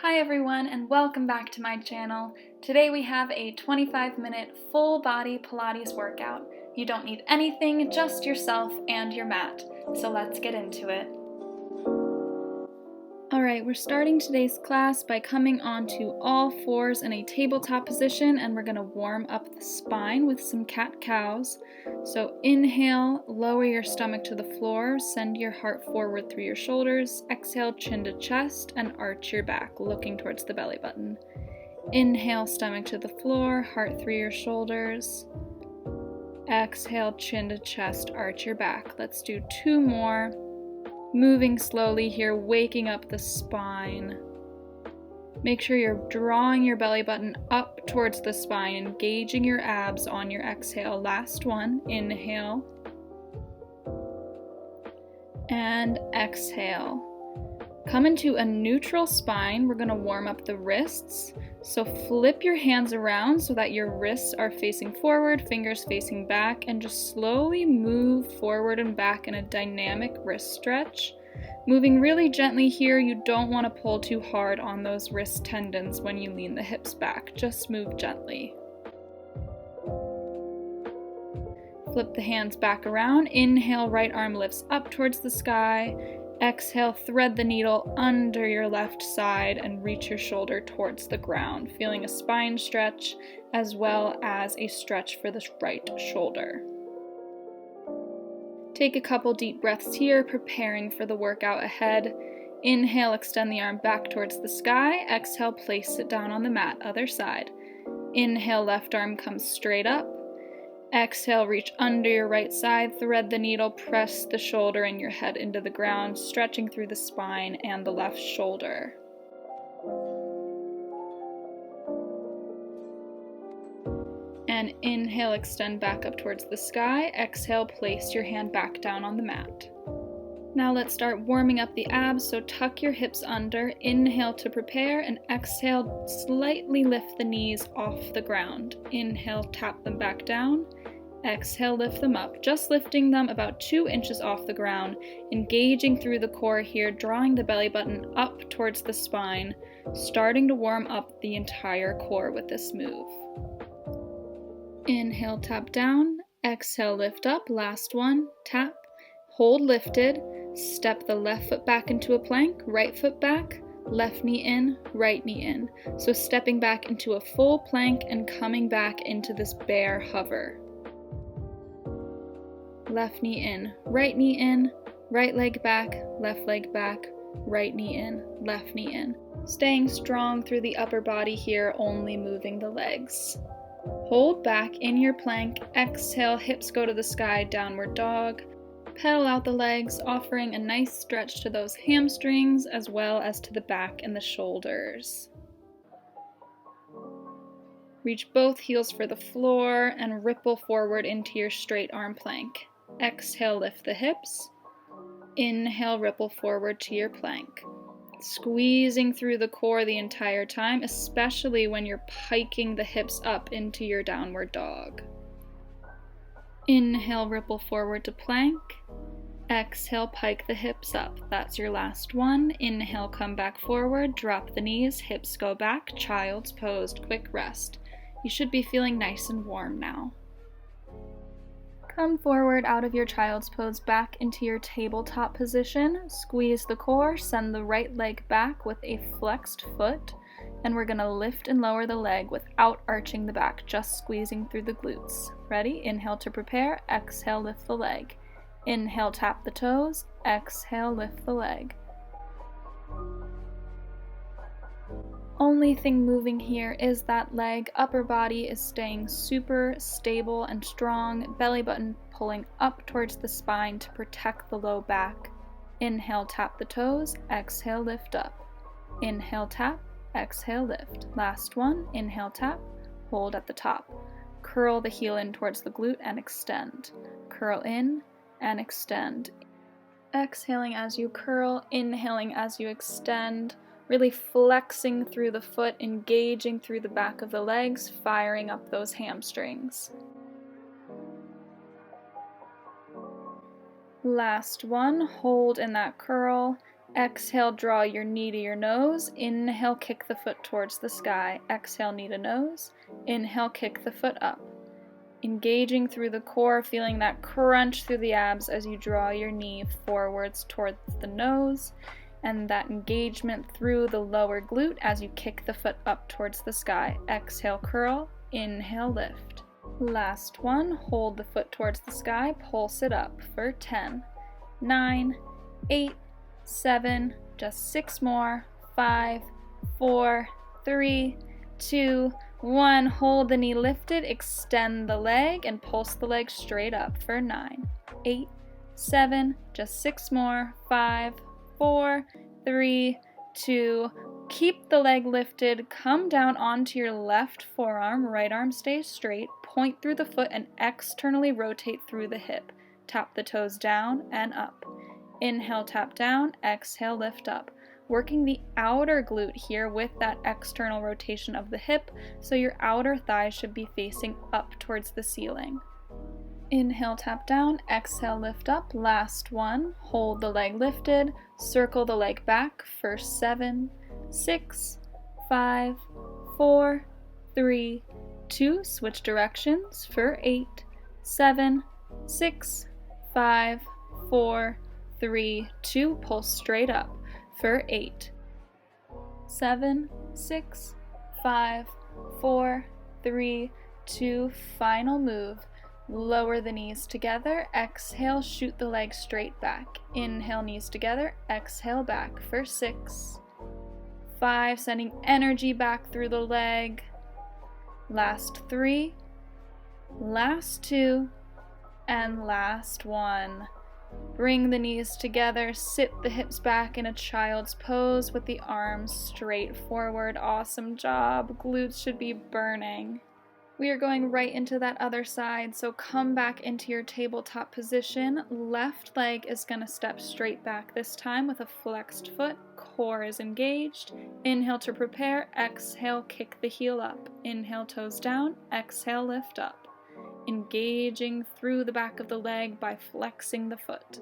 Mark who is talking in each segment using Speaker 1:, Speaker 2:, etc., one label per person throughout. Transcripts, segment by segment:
Speaker 1: Hi everyone and welcome back to my channel. Today we have a 25-minute full body Pilates workout. You don't need anything, just yourself and your mat. So let's get into it. Alright, we're starting today's class by coming onto all fours in a tabletop position, and we're going to warm up the spine with some cat-cows. So inhale, lower your stomach to the floor, send your heart forward through your shoulders, exhale, chin to chest, and arch your back, looking towards the belly button. Inhale, stomach to the floor, heart through your shoulders. Exhale, chin to chest, arch your back. Let's do two more. Moving slowly here, waking up the spine. Make sure you're drawing your belly button up towards the spine, engaging your abs on your exhale. Last one, inhale. And exhale. Come into a neutral spine. We're going to warm up the wrists. So flip your hands around so that your wrists are facing forward, fingers facing back, and just slowly move forward and back in a dynamic wrist stretch. Moving really gently here. You don't want to pull too hard on those wrist tendons when you lean the hips back. Just move gently. Flip the hands back around. Inhale, right arm lifts up towards the sky. Exhale, thread the needle under your left side and reach your shoulder towards the ground, feeling a spine stretch as well as a stretch for the right shoulder. Take a couple deep breaths here, preparing for the workout ahead. Inhale, extend the arm back towards the sky. Exhale, place it down on the mat, other side. Inhale, left arm comes straight up. Exhale, reach under your right side, thread the needle, press the shoulder and your head into the ground, stretching through the spine and the left shoulder. And inhale, extend back up towards the sky. Exhale, place your hand back down on the mat. Now let's start warming up the abs, so tuck your hips under, inhale to prepare, and exhale, slightly lift the knees off the ground. Inhale, tap them back down. Exhale, lift them up, just lifting them about 2 inches off the ground, engaging through the core here, drawing the belly button up towards the spine, starting to warm up the entire core with this move. Inhale, tap down. Exhale, lift up. Last one, tap. Hold lifted. Step the left foot back into a plank, right foot back, left knee in, right knee in. So stepping back into a full plank and coming back into this bear hover. Left knee in, right leg back, left leg back, right knee in, left knee in. Staying strong through the upper body here, only moving the legs. Hold back in your plank, exhale, hips go to the sky, downward dog. Pedal out the legs, offering a nice stretch to those hamstrings as well as to the back and the shoulders. Reach both heels for the floor and ripple forward into your straight arm plank. Exhale, lift the hips. Inhale, ripple forward to your plank. Squeezing through the core the entire time, especially when you're piking the hips up into your downward dog. Inhale, ripple forward to plank. Exhale, pike the hips up. That's your last one. Inhale, come back forward, drop the knees, hips go back, child's pose, quick rest. You should be feeling nice and warm now. Come forward out of your child's pose back into your tabletop position. Squeeze the core, send the right leg back with a flexed foot, and we're going to lift and lower the leg without arching the back, just squeezing through the glutes. Ready? Inhale to prepare, exhale, lift the leg. Inhale, tap the toes, exhale, lift the leg. Only thing moving here is that leg. Upper body is staying super stable and strong, belly button pulling up towards the spine to protect the low back. Inhale, tap the toes, exhale, lift up. Inhale, tap, exhale, lift. Last one, inhale, tap, hold at the top. Curl the heel in towards the glute and extend. Curl in and extend. Exhaling as you curl, inhaling as you extend. Really flexing through the foot, engaging through the back of the legs, firing up those hamstrings. Last one, hold in that curl. Exhale, draw your knee to your nose. Inhale, kick the foot towards the sky. Exhale, knee to nose. Inhale, kick the foot up. Engaging through the core, feeling that crunch through the abs as you draw your knee forwards towards the nose, and that engagement through the lower glute as you kick the foot up towards the sky. Exhale, curl. Inhale, lift. Last one, hold the foot towards the sky, pulse it up for 10, 9, 8, 7, just 6 more, 5, 4, 3, 2, 1. Hold the knee lifted, extend the leg, and pulse the leg straight up for 9, 8, 7, just 6 more, 5, 4, 3, 2. Keep the leg lifted, come down onto your left forearm, right arm stays straight, point through the foot and externally rotate through the hip. Tap the toes down and up. Inhale, tap down, exhale, lift up. Working the outer glute here with that external rotation of the hip, so your outer thigh should be facing up towards the ceiling. Inhale, tap down, exhale, lift up. Last one, hold the leg lifted, circle the leg back for 7, 6, 5, 4, 3, 2, switch directions for 8, 7, 6, 5, 4, 3, 2, pull straight up for 8, 7, 6, 5, 4, 3, 2, final move. Lower the knees together, exhale, shoot the legs straight back. Inhale, knees together, exhale, back for 6, 5, sending energy back through the leg. Last 3, last 2, and last 1. Bring the knees together, sit the hips back in a child's pose with the arms straight forward. Awesome job. Glutes should be burning. We are going right into that other side, so come back into your tabletop position. Left leg is going to step straight back this time with a flexed foot. Core is engaged. Inhale to prepare. Exhale, kick the heel up. Inhale, toes down. Exhale, lift up. Engaging through the back of the leg by flexing the foot.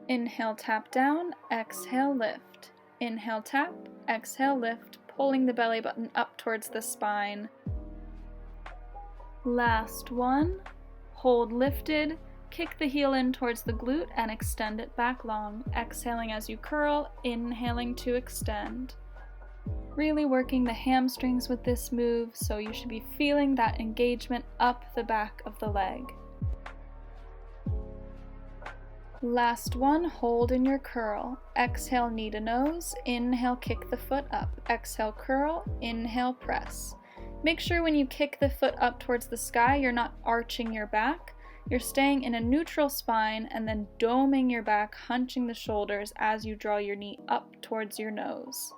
Speaker 1: Inhale, tap down. Exhale, lift. Inhale, tap. Exhale, lift. Pulling the belly button up towards the spine. Last one. Hold lifted. Kick the heel in towards the glute and extend it back long. Exhaling as you curl, inhaling to extend. Really working the hamstrings with this move, so you should be feeling that engagement up the back of the leg. Last one, hold in your curl. Exhale, knee to nose. Inhale, kick the foot up. Exhale, curl. Inhale, press. Make sure when you kick the foot up towards the sky, you're not arching your back. You're staying in a neutral spine and then doming your back, hunching the shoulders as you draw your knee up towards your nose.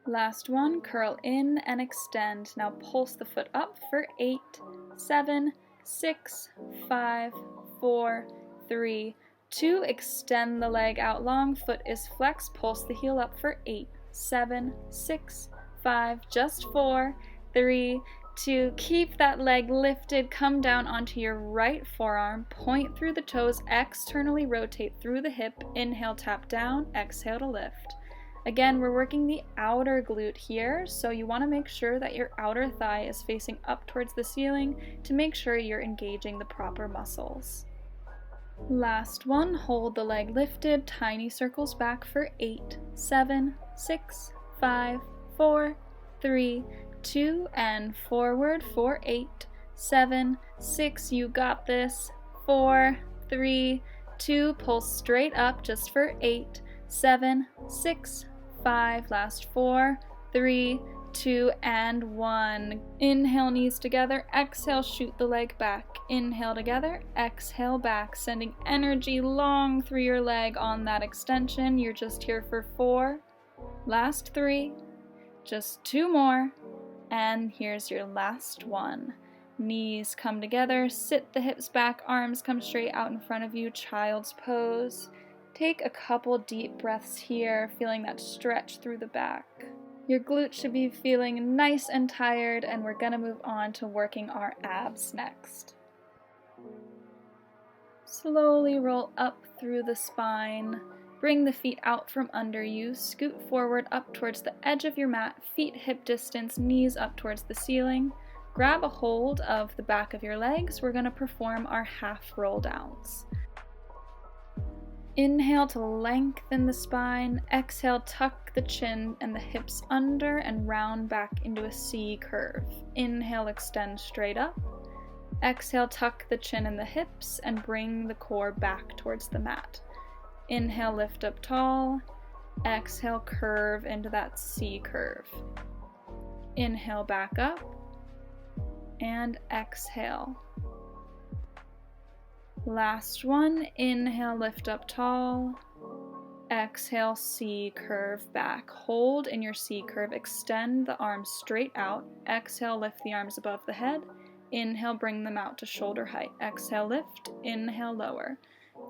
Speaker 1: Last one, curl in and extend. Now pulse the foot up for 8, 7, 6, 5, 4, 3, 2. Extend the leg out long. Foot is flexed. Pulse the heel up for 8, 7, 6, 5, just 4, 3, 2. Keep that leg lifted. Come down onto your right forearm. Point through the toes. Externally rotate through the hip. Inhale, tap down. Exhale to lift. Again, we're working the outer glute here, so you want to make sure that your outer thigh is facing up towards the ceiling to make sure you're engaging the proper muscles. Last one, hold the leg lifted, tiny circles back for 8, 7, 6, 5, 4, 3, 2, and forward for 8, 7, 6, you got this, 4, 3, 2, pull straight up just for 8, 7, 6, 5, last 4, 3, 2, and 1. Inhale, knees together, exhale, shoot the leg back. Inhale together, exhale back, sending energy long through your leg on that extension. You're just here for 4, last 3, just 2 more, and here's your last one. Knees come together, sit the hips back, arms come straight out in front of you, child's pose. Take a couple deep breaths here, feeling that stretch through the back. Your glutes should be feeling nice and tired, and we're going to move on to working our abs next. Slowly roll up through the spine. Bring the feet out from under you. Scoot forward up towards the edge of your mat, feet hip distance, knees up towards the ceiling. Grab a hold of the back of your legs. We're going to perform our half roll downs. Inhale to lengthen the spine. Exhale, tuck the chin and the hips under and round back into a C curve. Inhale, extend straight up. Exhale, tuck the chin and the hips and bring the core back towards the mat. Inhale, lift up tall. Exhale, curve into that C curve. Inhale, back up. And exhale. Last one. Inhale, lift up tall. Exhale, C curve back. Hold in your C curve. Extend the arms straight out. Exhale, lift the arms above the head. Inhale, bring them out to shoulder height. Exhale, lift. Inhale, lower.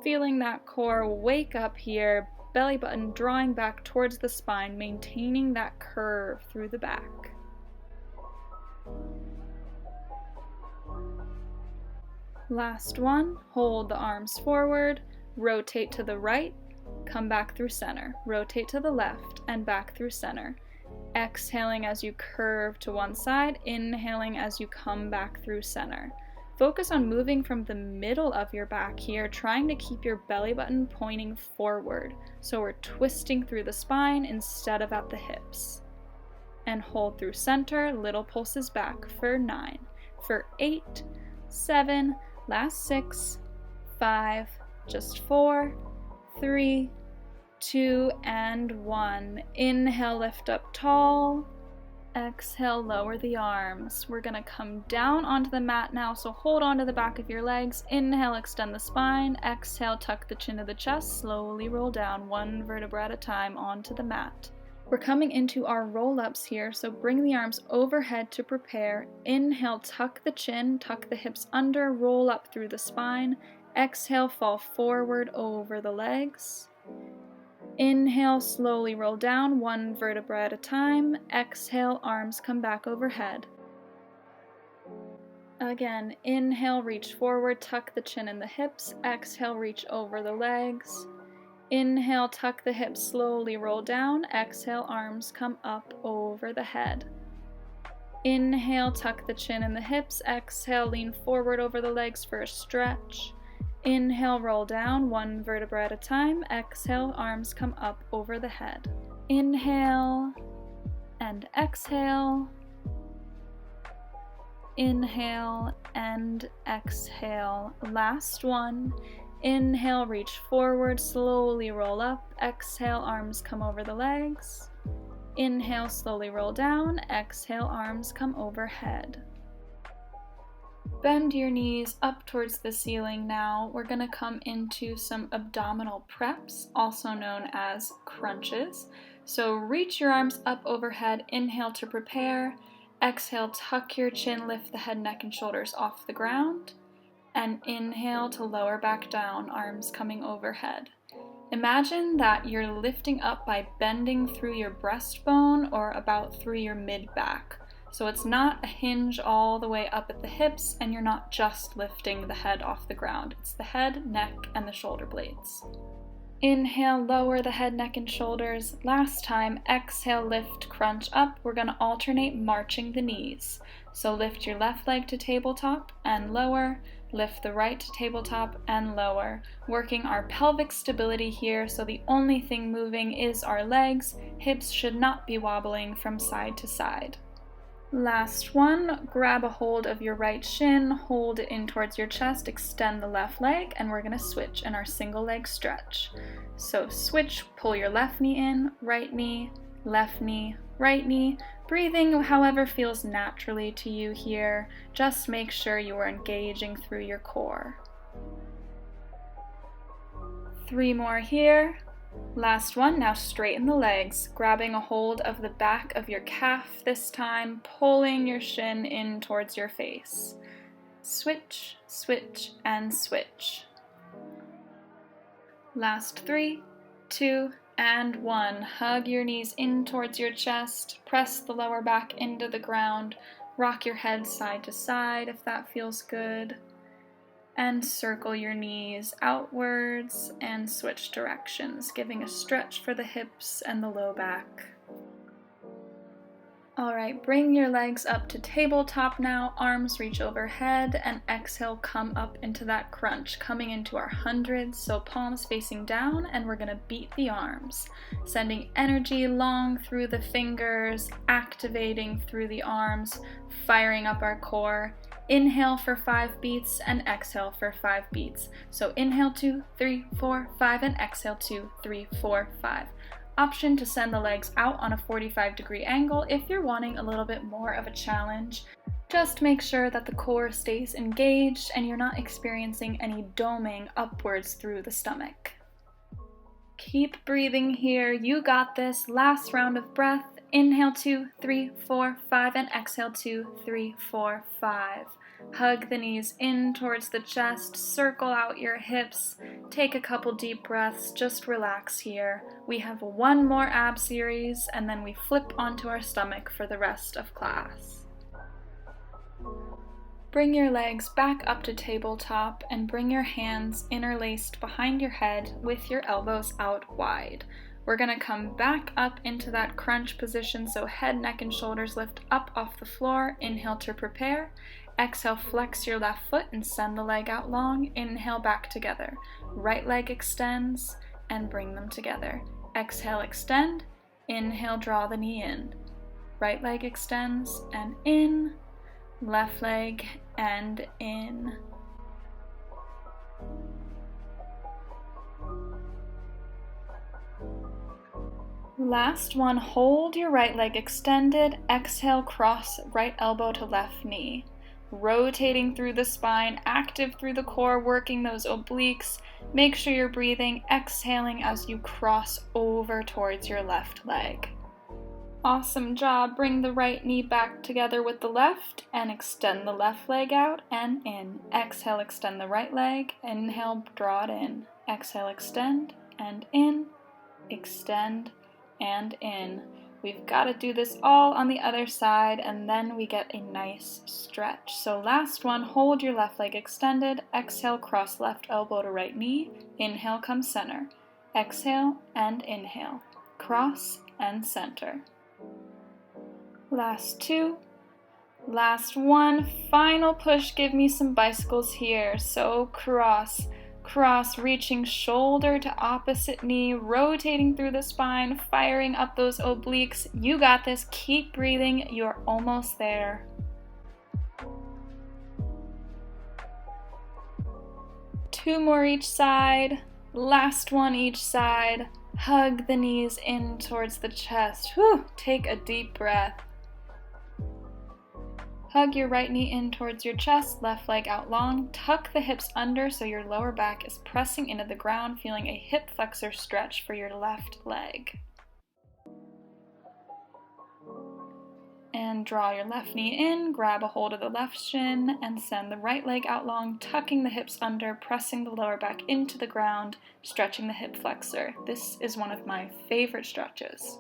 Speaker 1: Feeling that core wake up here. Belly button drawing back towards the spine, maintaining that curve through the back. Last one. Hold the arms forward. Rotate to the right. Come back through center. Rotate to the left and back through center. Exhaling as you curve to one side, inhaling as you come back through center. Focus on moving from the middle of your back here, trying to keep your belly button pointing forward. So we're twisting through the spine instead of at the hips. And hold through center, little pulses back for 9, for 8, 7, last 6, 5, just 4, 3, 2, and 1. Inhale, lift up tall. Exhale, lower the arms. We're going to come down onto the mat now, so hold on to the back of your legs. Inhale, extend the spine. Exhale, tuck the chin to the chest. Slowly roll down, one vertebra at a time onto the mat. We're coming into our roll-ups here, so bring the arms overhead to prepare. Inhale, tuck the chin, tuck the hips under, roll up through the spine. Exhale, fall forward over the legs. Inhale, slowly roll down, one vertebra at a time. Exhale, arms come back overhead. Again, inhale, reach forward, tuck the chin and the hips. Exhale, reach over the legs. Inhale, tuck the hips, slowly roll down. Exhale, arms come up over the head. Inhale, tuck the chin and the hips. Exhale, lean forward over the legs for a stretch. Inhale, roll down, one vertebra at a time. Exhale, arms come up over the head. Inhale and exhale. Inhale and exhale. Last one. Inhale, reach forward, slowly roll up. Exhale, arms come over the legs. Inhale, slowly roll down. Exhale, arms come overhead. Bend your knees up towards the ceiling now. We're going to come into some abdominal preps, also known as crunches. So reach your arms up overhead. Inhale to prepare. Exhale, tuck your chin, lift the head, neck, and shoulders off the ground. And inhale to lower back down, arms coming overhead. Imagine that you're lifting up by bending through your breastbone or about through your mid-back. So it's not a hinge all the way up at the hips, and you're not just lifting the head off the ground. It's the head, neck, and the shoulder blades. Inhale, lower the head, neck, and shoulders. Last time, exhale, lift, crunch up. We're going to alternate marching the knees. So lift your left leg to tabletop and lower. Lift the right to tabletop and lower. Working our pelvic stability here, so the only thing moving is our legs. Hips should not be wobbling from side to side. Last one, grab a hold of your right shin, hold it in towards your chest, extend the left leg, and we're going to switch in our single leg stretch. So switch, pull your left knee in, right knee, left knee, right knee. Breathing however feels naturally to you here. Just make sure you are engaging through your core. 3 more here. Last one, now straighten the legs, grabbing a hold of the back of your calf this time, pulling your shin in towards your face. Switch, switch, and switch. Last 3, 2, and 1. Hug your knees in towards your chest, press the lower back into the ground, rock your head side to side if that feels good. And circle your knees outwards and switch directions, giving a stretch for the hips and the low back. Alright, bring your legs up to tabletop now, arms reach overhead, and exhale, come up into that crunch, coming into our hundreds, so palms facing down, and we're going to beat the arms, sending energy long through the fingers, activating through the arms, firing up our core. Inhale for 5 beats and exhale for 5 beats. So inhale 2, 3, 4, 5, and exhale 2, 3, 4, 5. Option to send the legs out on a 45-degree angle if you're wanting a little bit more of a challenge. Just make sure that the core stays engaged and you're not experiencing any doming upwards through the stomach. Keep breathing here. You got this. Last round of breath. Inhale 2, 3, 4, 5, and exhale 2, 3, 4, 5. Hug the knees in towards the chest, circle out your hips, take a couple deep breaths, just relax here. We have one more ab series and then we flip onto our stomach for the rest of class. Bring your legs back up to tabletop and bring your hands interlaced behind your head with your elbows out wide. We're going to come back up into that crunch position, so head, neck, and shoulders lift up off the floor. Inhale to prepare. Exhale, flex your left foot and send the leg out long. Inhale, back together. Right leg extends and bring them together. Exhale, extend. Inhale, draw the knee in. Right leg extends and in. Left leg and in. Last one, hold your right leg extended. Exhale, cross right elbow to left knee. Rotating through the spine, active through the core, working those obliques. Make sure you're breathing, exhaling as you cross over towards your left leg. Awesome job. Bring the right knee back together with the left and extend the left leg out and in. Exhale, extend the right leg. Inhale, draw it in. Exhale, extend and in. Extend and in. We've got to do this all on the other side and then we get a nice stretch. So last one, hold your left leg extended. Exhale, cross left elbow to right knee. Inhale, come center. Exhale and inhale. Cross and center. Last two. Last one. Final push. Give me some bicycles here. So cross, reaching shoulder to opposite knee, rotating through the spine, firing up those obliques. You got this. Keep breathing. You're almost there. Two more each side. Last one each side. Hug the knees in towards the chest. Whew. Take a deep breath. Hug your right knee in towards your chest, left leg out long. Tuck the hips under so your lower back is pressing into the ground, feeling a hip flexor stretch for your left leg. And draw your left knee in, grab a hold of the left shin, and send the right leg out long, tucking the hips under, pressing the lower back into the ground, stretching the hip flexor. This is one of my favorite stretches.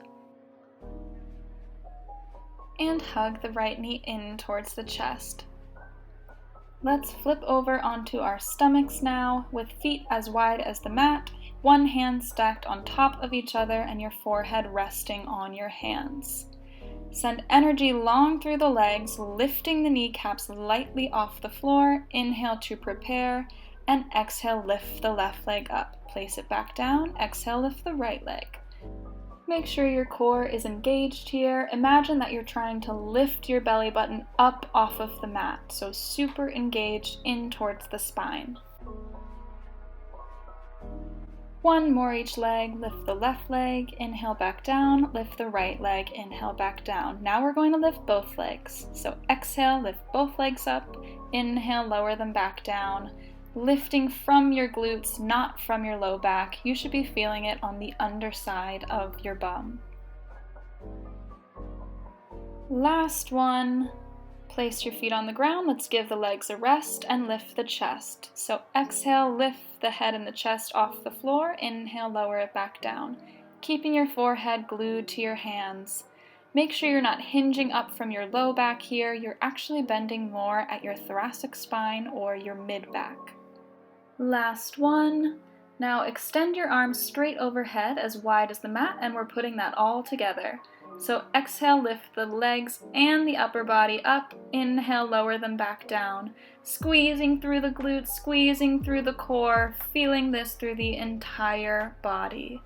Speaker 1: And hug the right knee in towards the chest. Let's flip over onto our stomachs now, with feet as wide as the mat, one hand stacked on top of each other and your forehead resting on your hands. Send energy long through the legs, lifting the kneecaps lightly off the floor. Inhale to prepare, and exhale, lift the left leg up. Place it back down. Exhale, lift the right leg. Make sure your core is engaged here. Imagine that you're trying to lift your belly button up off of the mat, so super engaged in towards the spine. One more each leg. Lift the left leg, inhale back down, lift the right leg, inhale back down. Now we're going to lift both legs. So exhale, lift both legs up, inhale, lower them back down. Lifting from your glutes, not from your low back. You should be feeling it on the underside of your bum. Last one. Place your feet on the ground. Let's give the legs a rest and lift the chest. So exhale, lift the head and the chest off the floor. Inhale, lower it back down. Keeping your forehead glued to your hands. Make sure you're not hinging up from your low back here. You're actually bending more at your thoracic spine or your mid back. Last one. Now extend your arms straight overhead as wide as the mat, and we're putting that all together. So exhale, lift the legs and the upper body up. Inhale, lower them back down. Squeezing through the glutes, squeezing through the core, feeling this through the entire body.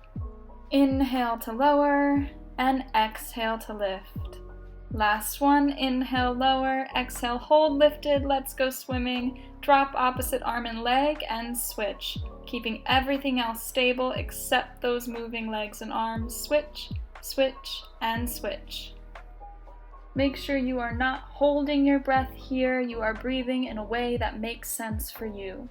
Speaker 1: Inhale to lower, and exhale to lift. Last one, inhale, lower, exhale, hold lifted, let's go swimming. Drop opposite arm and leg and switch, keeping everything else stable except those moving legs and arms. Switch, switch, and switch. Make sure you are not holding your breath here, you are breathing in a way that makes sense for you.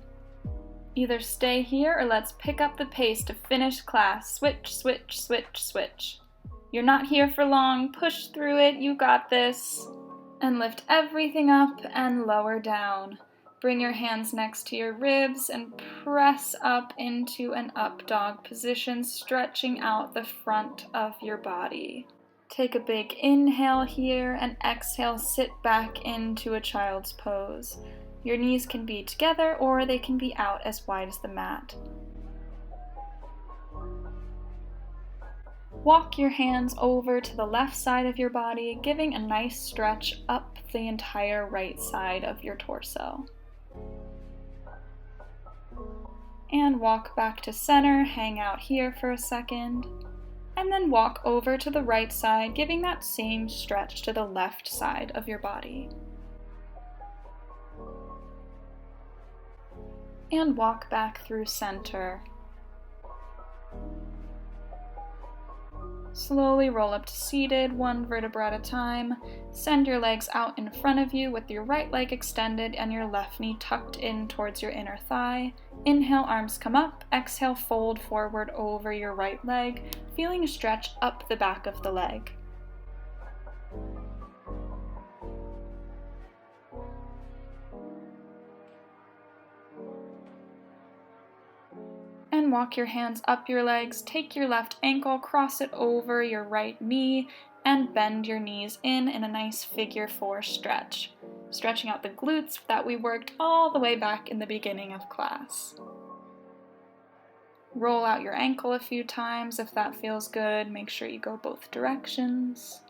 Speaker 1: Either stay here or let's pick up the pace to finish class. Switch, switch, switch, switch. You're not here for long, push through it, you got this. And lift everything up and lower down. Bring your hands next to your ribs and press up into an up dog position, stretching out the front of your body. Take a big inhale here and exhale, sit back into a child's pose. Your knees can be together or they can be out as wide as the mat. Walk your hands over to the left side of your body, giving a nice stretch up the entire right side of your torso. And walk back to center, hang out here for a second, and then walk over to the right side, giving that same stretch to the left side of your body. And walk back through center. Slowly roll up to seated, one vertebra at a time. Send your legs out in front of you with your right leg extended and your left knee tucked in towards your inner thigh. Inhale, arms come up. Exhale, fold forward over your right leg, feeling a stretch up the back of the leg. And walk your hands up your legs, take your left ankle, cross it over your right knee, and bend your knees in a nice figure 4 stretch, stretching out the glutes that we worked all the way back in the beginning of class. Roll out your ankle a few times if that feels good. Make sure you go both directions.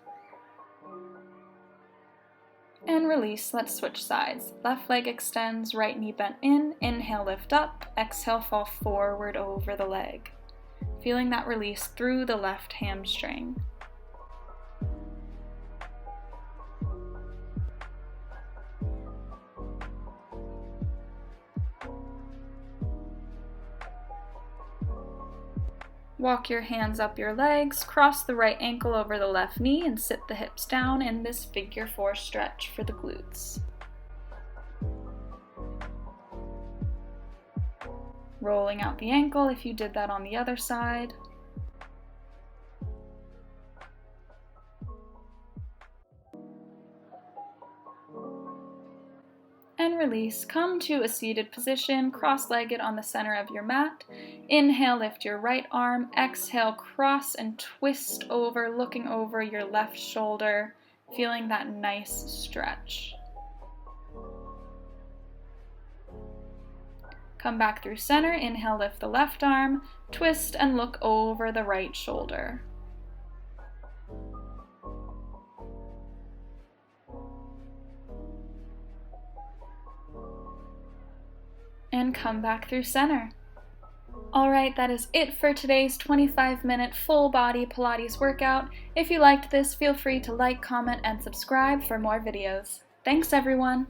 Speaker 1: And release, let's switch sides. Left leg extends, right knee bent in, inhale, lift up, exhale, fall forward over the leg. Feeling that release through the left hamstring. Walk your hands up your legs, cross the right ankle over the left knee, and sit the hips down in this figure 4 stretch for the glutes. Rolling out the ankle if you did that on the other side. And release. Come to a seated position, cross-legged on the center of your mat. Inhale, lift your right arm. Exhale, cross and twist over, looking over your left shoulder, feeling that nice stretch. Come back through center. Inhale, lift the left arm, twist and look over the right shoulder. And come back through center. Alright, that is it for today's 25-minute full body Pilates workout. If you liked this, feel free to like, comment, and subscribe for more videos. Thanks everyone!